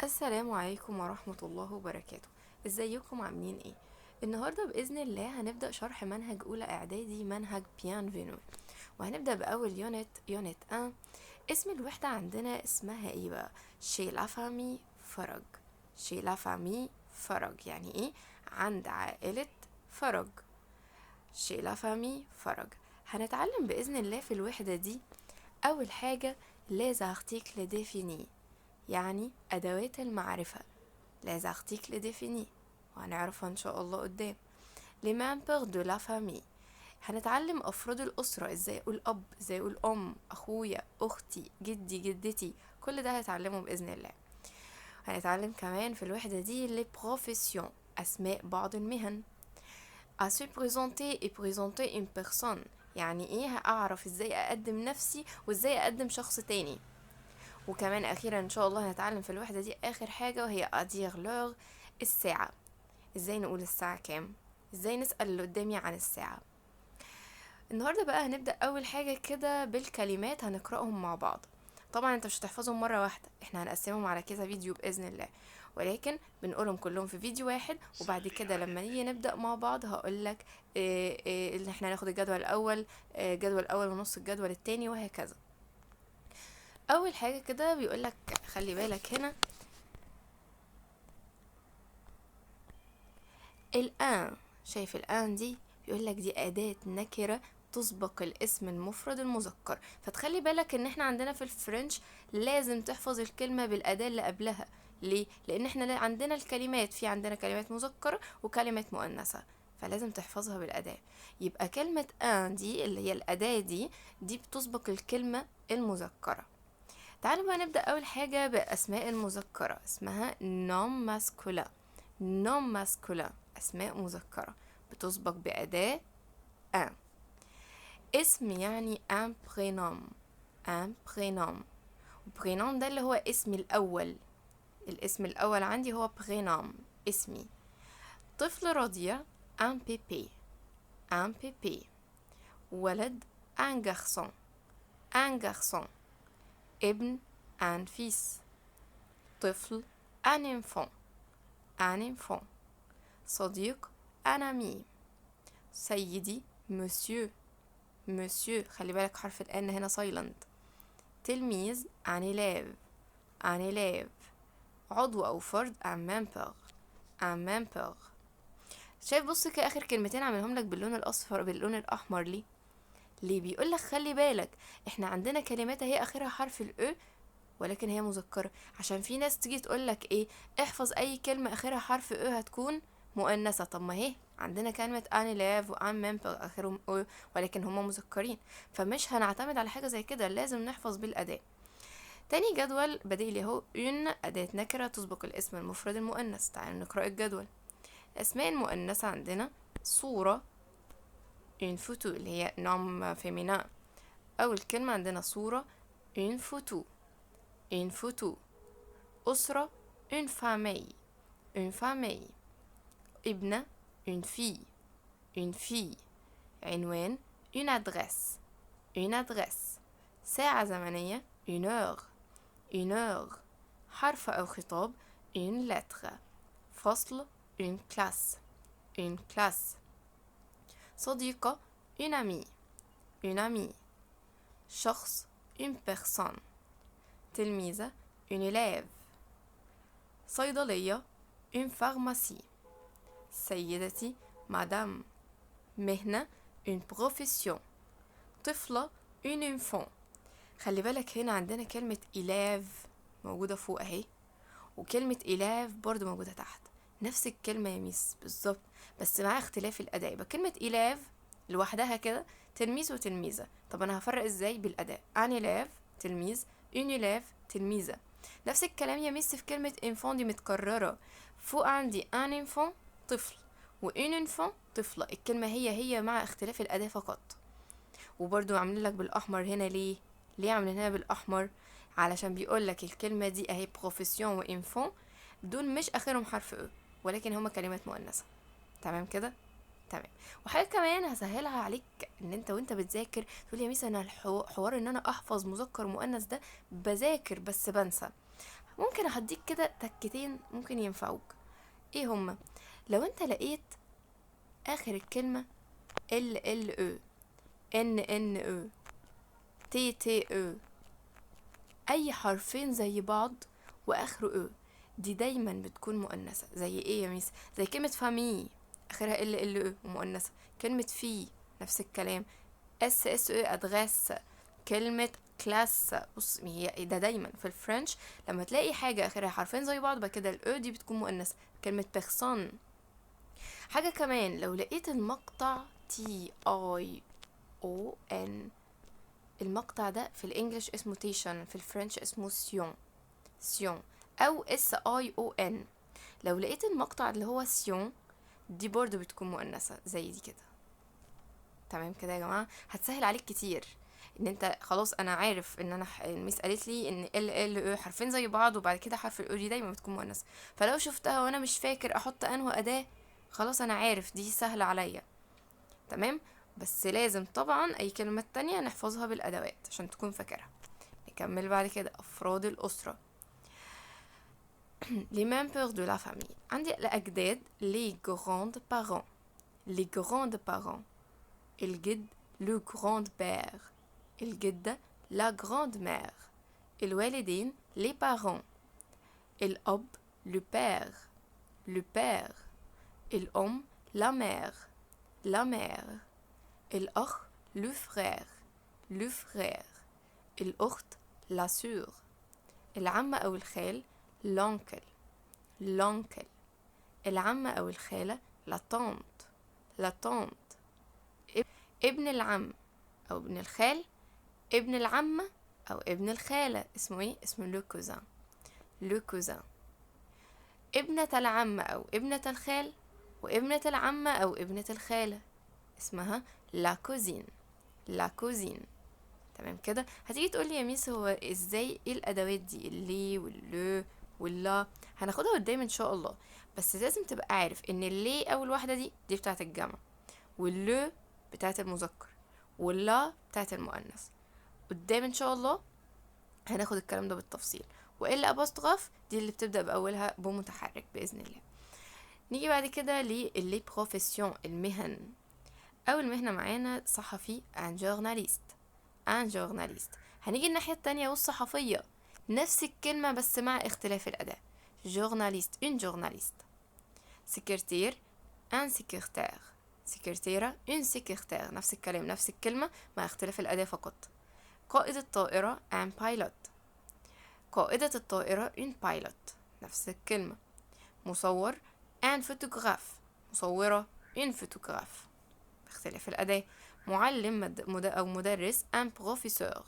السلام عليكم ورحمة الله وبركاته. ازيكم عاملين ايه؟ النهاردة بإذن الله هنبدأ شرح منهج أولى إعدادي، منهج بيانفينو. وهنبدأ بأول يونت 1. اسم الوحدة عندنا اسمها ايه بقى؟ شي لا فامي فرج. شي لا فامي فرج يعني ايه؟ عند عائلة فرج. شي لا فامي فرج. هنتعلم بإذن الله في الوحدة دي أول حاجة les articles définis، يعني أدوات المعرفة. les articles définis وهنعرفها إن شاء الله قدام. les membres de la famille، هنتعلم أفراد الأسرة، إزاي أقول أب، إزاي أقول أم، أخويا، أختي، جدي، جدتي، كل ده هنتعلمه بإذن الله. هنتعلم كمان في الوحدة دي les professions، أسماء بعض المهن. à se présenter et présenter une personne، يعني إيه أعرف إزاي أقدم نفسي وإزاي أقدم شخص تاني. وكمان اخيرا ان شاء الله هنتعلم في الوحدة دي اخر حاجة وهي ادير لوغ، الساعة. ازاي نقول الساعة كام، ازاي نسأل اللي قدامي عن الساعة. النهاردة بقى هنبدأ اول حاجة كده بالكلمات، هنقرأهم مع بعض. طبعا انت مش هتحفظهم مرة واحدة، احنا هنقسمهم على كذا فيديو بإذن الله، ولكن بنقولهم كلهم في فيديو واحد. وبعد كده لما نيجي نبدأ مع بعض هقولك اللي احنا هناخد الجدول الاول، جدول الاول ونص الجدول التاني وهكذا. اول حاجة كده بيقولك خلي بالك هنا الآن. شايف الآن دي؟ بيقولك دي أداة نكرة تسبق الاسم المفرد المذكر، فتخلي بالك ان احنا عندنا في الفرنش لازم تحفظ الكلمة بالأداة اللي قبلها. ليه؟ لان احنا عندنا الكلمات، في عندنا كلمات مذكرة وكلمات مؤنثة، فلازم تحفظها بالأداة. يبقى كلمة ان دي اللي هي الأداة دي بتسبق الكلمة المذكرة. تعالوا بقى نبدأ أول حاجة بأسماء المذكرة، اسمها نوم ماسكولا. نوم ماسكولا أسماء مذكرة بتسبق بأداة ان. اسم يعني ان برينوم. ان برينوم، برينوم ده اللي هو اسمي الأول. الاسم الأول عندي هو برينوم، اسمي. طفل رضيع ان بيبي. ان بيبي. ولد ان garçon. ان garçon. ابن ان fils. طفل ان enfant. ان enfant. صديق un ami. سيدي monsieur. monsieur، خلي بالك حرف الان هنا silent. تلميذ un élève. un élève. عضو او فرد un member. un member. شايف؟ بص كده اخر كلمتين عاملهم لك باللون الاصفر باللون الاحمر ليه؟ ليه؟ بيقول لك خلي بالك احنا عندنا كلمات اهي اخرها حرف الاو ولكن هي مذكرة، عشان في ناس تيجي تقولك ايه احفظ اي كلمة اخرها حرف او هتكون مؤنثة. طب ما هي عندنا كلمة ان لاف وان ممبر اخرهم او ولكن هما مذكرين، فمش هنعتمد على حاجة زي كده، لازم نحفظ بالاداة. تاني جدول بديلي اهو ان اداة نكرة تسبق الاسم المفرد المؤنث. تعالوا نقرأ الجدول. الاسماء المؤنثة عندنا صورة une photo اللي هي نوم فيمينا. اول كلمة عندنا صورة une photo. une photo. أسرة une famille. une famille. ابنة une fille. une fille. عنوان une adresse. une adresse. ساعة زمنية une heure. une heure. حرف أو خطاب une lettre. فصل une classe. une classe. صديقة une amie. une amie. شخص une personne. تلميذة une élève. صيدلية une pharmacie. سيدتي مدام. مهنة une profession. طفلة une enfant. خلي بالك هنا عندنا كلمة élève موجودة فوق اهي، وكلمة élève برضو موجودة تحت، نفس الكلمة يا ميس بالظبط بس مع اختلاف الأداء. يبقى كلمة élève لوحدها كده تلميذ وتلميذة. طب أنا هفرق ازاي بالأداء؟ un élève تلميذ، une élève تلميذة. نفس الكلام يا ميس في كلمة enfant دي متكررة، فوق عندي un enfant طفل و une enfant طفلة، الكلمة هي مع اختلاف الأداة فقط. وبرضو عاملين لك بالأحمر هنا ليه عاملين هنا بالأحمر؟ علشان بيقول لك الكلمة دي اهي profession و enfant دول مش آخرهم حرف او ولكن هما كلمات مؤنثة. تمام كده؟ تمام. وحاجة كمان هسهلها عليك ان انت وانت بتذاكر تقول يا ميس انا حوار ان انا احفظ مذكر مؤنث ده بذاكر بس بنسى. ممكن اهديك كده تكتين ممكن ينفعوك. ايه هما؟ لو انت لقيت اخر الكلمة ال او، ان او، تي او، اي حرفين زي بعض واخره او، دي دايما بتكون مؤنثة. زي ايه يا ميس؟ زي كلمة فامي اخرها ال او ومؤنثة. كلمة في نفس الكلام، اس او ادغاس. كلمة كلاس، بص هي ده دايما في الفرنش لما تلاقي حاجة اخرها حرفين زي بعض بقى كده الاو دي بتكون مؤنثة. كلمة بيرسون. حاجة كمان، لو لقيت المقطع تي اي او ان، المقطع ده في الانجليش اسمه تيشن، في الفرنش اسمه سيون، سيون، او اس اي او ان. لو لقيت المقطع اللي هو سيون دي برضو بتكون مؤنثة زي دي كده. تمام كده يا جماعة، هتسهل عليك كتير ان انت خلاص انا عارف ان انا الميس قالت لي ان ال او حرفين زي بعض وبعد كده حرف الاو دي دايما بتكون مؤنثة. فلو شفتها وانا مش فاكر احط انه اداة، خلاص انا عارف دي سهلة عليا. تمام. بس لازم طبعا اي كلمة تانية نحفظها بالادوات عشان تكون فاكرها. نكمل بعد كده افراد الاسرة. les membres de la famille. عندي الاجداد les grands parents، les grands parents. الجد le grand père، الجدة la grande mère. الوالدين les parents. الأب le père، le père. الأم la mère، la mère. الأخ le frère، le frère. الأخت la sœur. العم أو الخال l'oncle، l'oncle. العمة أو الخالة la tante، la tante. ابن العم أو ابن الخال، ابن العمة أو ابن الخالة اسمه ايه؟ اسمه لو كوزان، لو كوزان. ابنة العم أو ابنة الخال وابنة العمة أو ابنة الخالة اسمها لا كوزين، لا كوزين. تمام كده. هتيجي تقولي يا ميس هو ازاي ايه الأدوات دي اللي واللو واللا؟ هناخدها قدام ان شاء الله. بس لازم تبقى عارف ان اللي أول واحدة دي بتاعت الجمع، واللو بتاعت المذكر، واللا بتاعت المؤنث. قدام ان شاء الله هناخد الكلام ده بالتفصيل. والا ابوستغاف دي اللي بتبدا باولها بمتحرك باذن الله. نيجي بعد كده للي بروفيسيون، المهن. اول مهنه معانا صحفي، ان جورناليست، ان جورناليست. هنيجي الناحيه التانية والصحفيه، نفس الكلمه بس مع اختلاف الاداه. جورناليست اون جورناليست. سكرتير ان سكرتير، سكرتيرة اون سكرتير. نفس الكلام نفس الكلمه مع اختلاف الاداه فقط. قائد الطائرة ان بايلوت، قائدة الطائرة ان بايلوت. نفس الكلمة. مصور ان فوتوغراف، مصورة ان فوتوغراف باختلاف الأداة. معلم أو مدرس ان بروفيسور،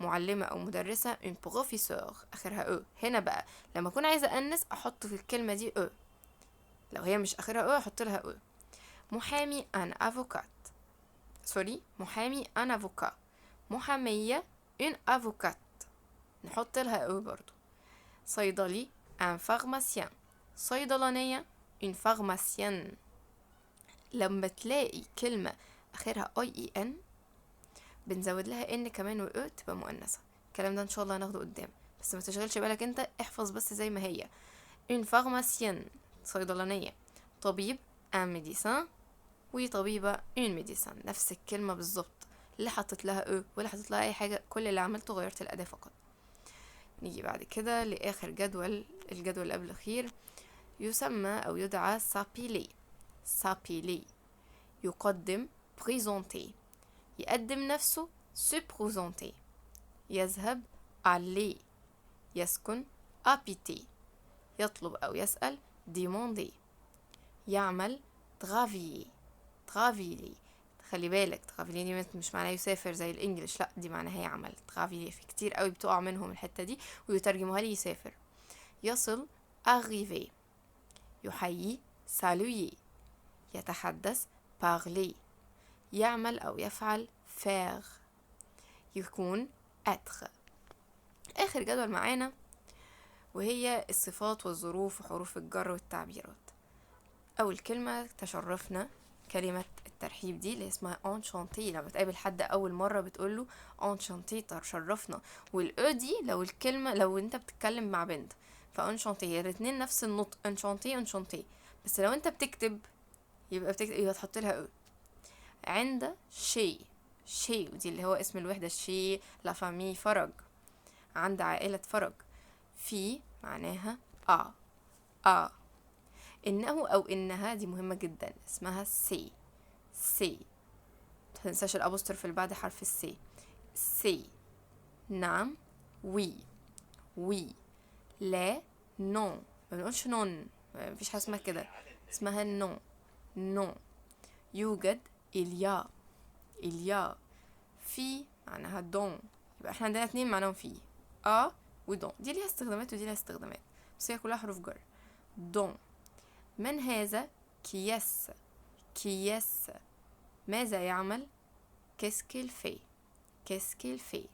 معلمة أو مدرسة ان بروفيسور آخرها او. هنا بقى لما أكون عايزة أنس أحط في الكلمة دي او، لو هي مش آخرها او أحط لها او. محامي ان افوكات، سوري محامي ان افوكا. محامية ان افوكات نحط لها او برضو. صيدلي ان فارماسيان، صيدلانية ان فارماسيان. لما تلاقي كلمة اخرها اي ان بنزود لها ان كمان و او تبقى مؤنثة. الكلام ده ان شاء الله هناخده قدام، بس ما تشغلش بالك، انت احفظ بس زي ما هي. ان فارماسيان صيدلانية. طبيب ان ميديسان، وطبيبة ان ميديسان. نفس الكلمة بالظبط، اللي حطت لها او ولا حطت لها اي حاجة، كل اللي عملته غيرت الاداة فقط. نيجي بعد كده لاخر جدول، الجدول قبل الاخير. يسمى او يدعى سابيلي، سابيلي. يقدم بريزونتي، يقدم نفسه سو بروزونتي. يذهب aller، يسكن habiter. يطلب او يسأل demander. يعمل travailler، travailler. خلي بالك travailler دي مش معناها يسافر زي الانجليش، لا دي معناها يعمل. travailler في كتير قوي بتقع منهم الحتة دي ويترجموها لي يسافر. يصل arriver. يحيي saluer. يتحدث parler. يعمل أو يفعل faire. يكون être. آخر جدول معانا وهي الصفات والظروف وحروف الجر والتعبيرات. أول كلمة تشرفنا كلمة الترحيب دي اللي اسمها انشانتي، لما تقابل حد اول مرة بتقوله انشانتي تشرفنا. والاو دي لو الكلمة لو انت بتتكلم مع بنت فانشانتي، هي الاتنين نفس النطق، انشانتي انشانتي، بس لو انت بتكتب يبقى تحط لها او. عند شي، شي ودي اللي هو اسم الوحدة، شي لا فامي فرج، عند عائلة فرج. في معناها ا. انه او انها دي مهمة جدا، اسمها سي. سي متنساش الابوستروف اللي بعد حرف السي. سي. نعم. وي. وي. لا. نو. ما بنقولش نون، مفيش حاجة اسمها كده، اسمها نو. نو. يوجد. إليا. إليا. في معناها دون، يبقى احنا عندنا اتنين معناهم في، ودون. دي ليها استخدامات ودي ليها استخدامات، بس هي كلها حروف جر. دون. من هذا؟ كيس. كيس. ماذا يعمل؟ كيسكيل في. كيسكيل في.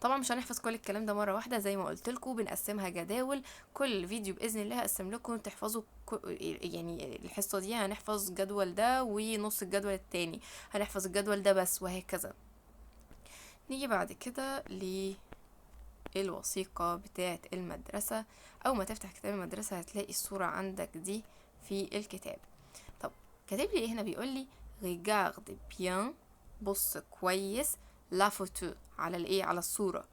طبعا مش هنحفظ كل الكلام ده مره واحده، زي ما قلت لكم بنقسمها جداول. كل فيديو باذن الله هقسم لكم تحفظوا يعني الحصه دي هنحفظ الجدول ده ونص الجدول التاني هنحفظ الجدول ده بس، وهكذا. نيجي بعد كده للوثيقه بتاعه المدرسه. اول ما تفتح كتاب المدرسه هتلاقي الصوره عندك دي في الكتاب. طب كاتب لي ايه هنا؟ بيقول لي regarde bien، بص كويس، la photo على الايه، على الصورة،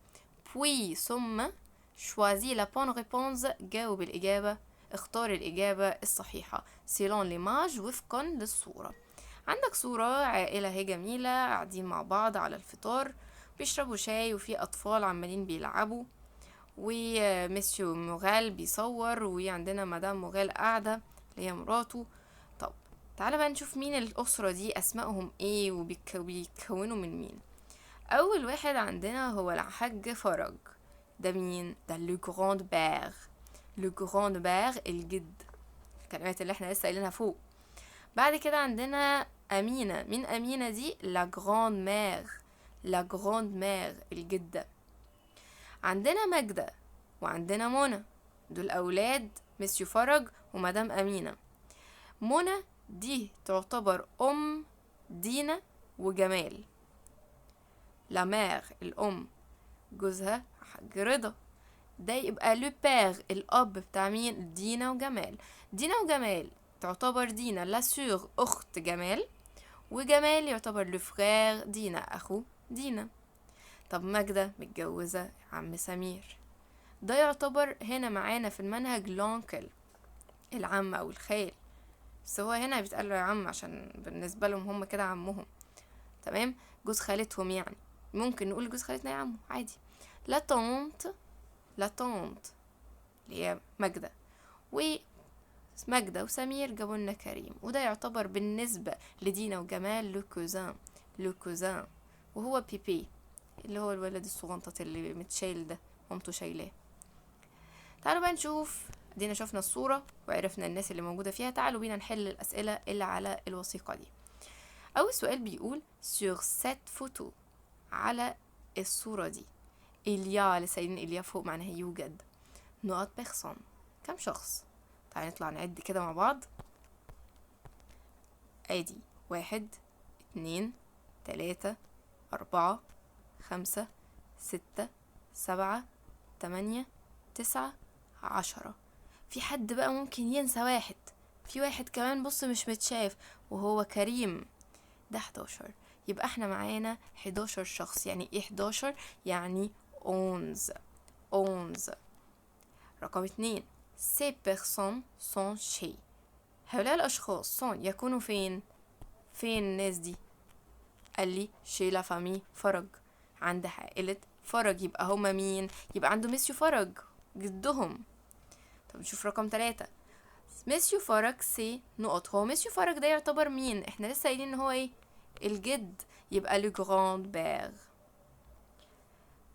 puis ثم choisis la bonne réponse، جاوب الإجابة، اختار الإجابة الصحيحة selon l'image، وفقا للصورة. عندك صورة عائلة هي جميلة قاعدين مع بعض على الفطار بيشربوا شاي، وفي أطفال عمالين بيلعبوا، ومسيو موغال بيصور، وعندنا مدام موغال قاعدة اللي هي مراته. طب تعالى بقى نشوف مين الأسرة دي، أسمائهم ايه وبيكونوا من مين. أول واحد عندنا هو الحاج فرج. ده مين؟ ده لو جراند بير. لو جراند بير الجد، الكلمات اللي احنا لسه قايلينها فوق. بعد كده عندنا أمينة. مين أمينة دي؟ لا جراند مير. لا جراند مير الجدة. عندنا ماجدة وعندنا منى، دول أولاد مسيو فرج ومدام أمينة. منى دي تعتبر أم دينا وجمال. لا مير الأم، جوزها حاج رضا. ده يبقى لو بير الأب بتاع مين؟ دينا وجمال. دينا وجمال تعتبر دينا لا سور أخت جمال، وجمال يعتبر لو فرير دينا أخو دينا. طب ماجدة متجوزة عم سمير، ده يعتبر هنا معانا في المنهج لونكل، العم أو الخال، بس هو هنا بيتقال له يا عم عشان بالنسبة لهم هم كده عمهم، تمام؟ جوز خالتهم يعني، ممكن نقول جوز خالتنا يا عمو عادي. لا طونت. لا طونت اللي هي ماجدة، وماجدة وسمير جابوا لنا كريم، وده يعتبر بالنسبة لدينا وجمال لو كوزان. لو كوزان، وهو بيبي اللي هو الولد الصغنطط اللي متشايل ده مامته شايلاه. تعالوا بقى نشوف، دينا شفنا الصورة وعرفنا الناس اللي موجودة فيها، تعالوا بينا نحل الأسئلة اللي على الوثيقة دي. أول سؤال بيقول sur cette photo، على الصورة دي إليا، لسه قايلين إليا فوق معناها يوجد، نقط بيرسون كم شخص؟ تعالوا نطلع نعد كده مع بعض. ادي 1 2 3 4 5 6 7 8 9 10. في حد بقى ممكن ينسى واحد، في واحد كمان بص مش متشاف وهو كريم، ده 11. يبقى احنا معانا 11 شخص. يعني ايه 11؟ يعني 11. رقم 2 ces personnes sont chez، هؤلاء الأشخاص sont يكونوا فين؟ فين الناس دي؟ قال لي chez la famille فرج، عند عائلة فرج. يبقى هما مين؟ يبقى عنده مسيو فرج جدهم. طب نشوف رقم 3 مسيو فرج سي نقط، هو مسيو فرج ده يعتبر مين؟ احنا لسه قايلين ان هو ايه؟ الجد، يبقى لو جراند بير.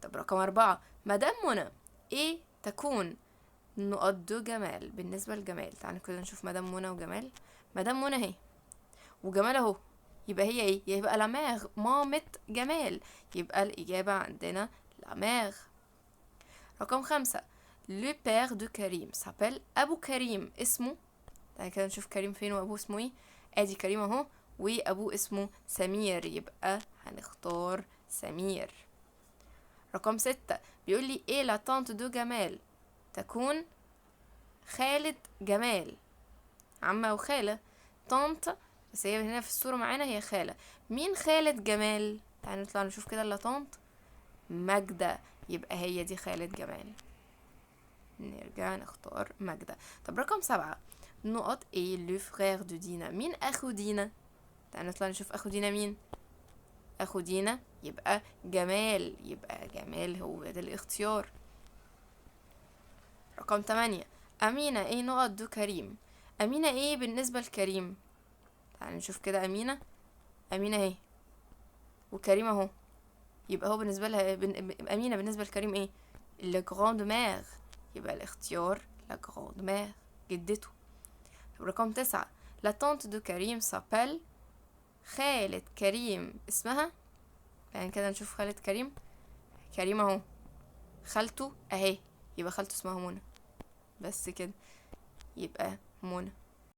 طب رقم 4 مدام منى ايه تكون؟ نقط دو جمال، بالنسبة لجمال. تعالوا كده نشوف مدام منى وجمال. مدام منى اهي وجمال اهو، يبقى هي ايه؟ يبقى لا مير مامة جمال، يبقى الإجابة عندنا لا مير. رقم 5 لو بير دو كريم سابيل، أبو كريم اسمه، تعالى كده نشوف كريم فين وأبوه اسمه ايه. ادي كريم اهو، وابوه اسمه سمير، يبقى هنختار سمير. رقم 6 بيقول لي ايه لا تانت دو جمال، تكون خالة جمال، عمة وخالة. طنط بس هي هنا في الصورة معانا هي خالة. مين خالة جمال؟ تعالوا نطلع نشوف كده. لا طنط ماجدة، يبقى هي دي خالة جمال. نرجع نختار ماجدة. طب رقم 7 نقط ايه لو فغير دو دينا، مين اخو دينا؟ تعالوا نطلع نشوف اخو دينا مين. اخو دينا يبقى جمال، يبقى جمال هو ده الاختيار. رقم 8 أمينة ايه نقط دو كريم، أمينة ايه بالنسبة لكريم؟ تعالوا نشوف كده. أمينة اهي، وكريم اهو، يبقى هو بالنسبة لها أمينة بالنسبة لكريم ايه؟ لا جراند مير، يبقى الاختيار لا جراند مير، جدته. رقم 9 لا تانت دو كريم سابيل، خالة كريم اسمها، يعني كده نشوف خالة كريم. كريم اهو، خالته اهي، يبقى خالته اسمها منى، بس كده يبقى منى.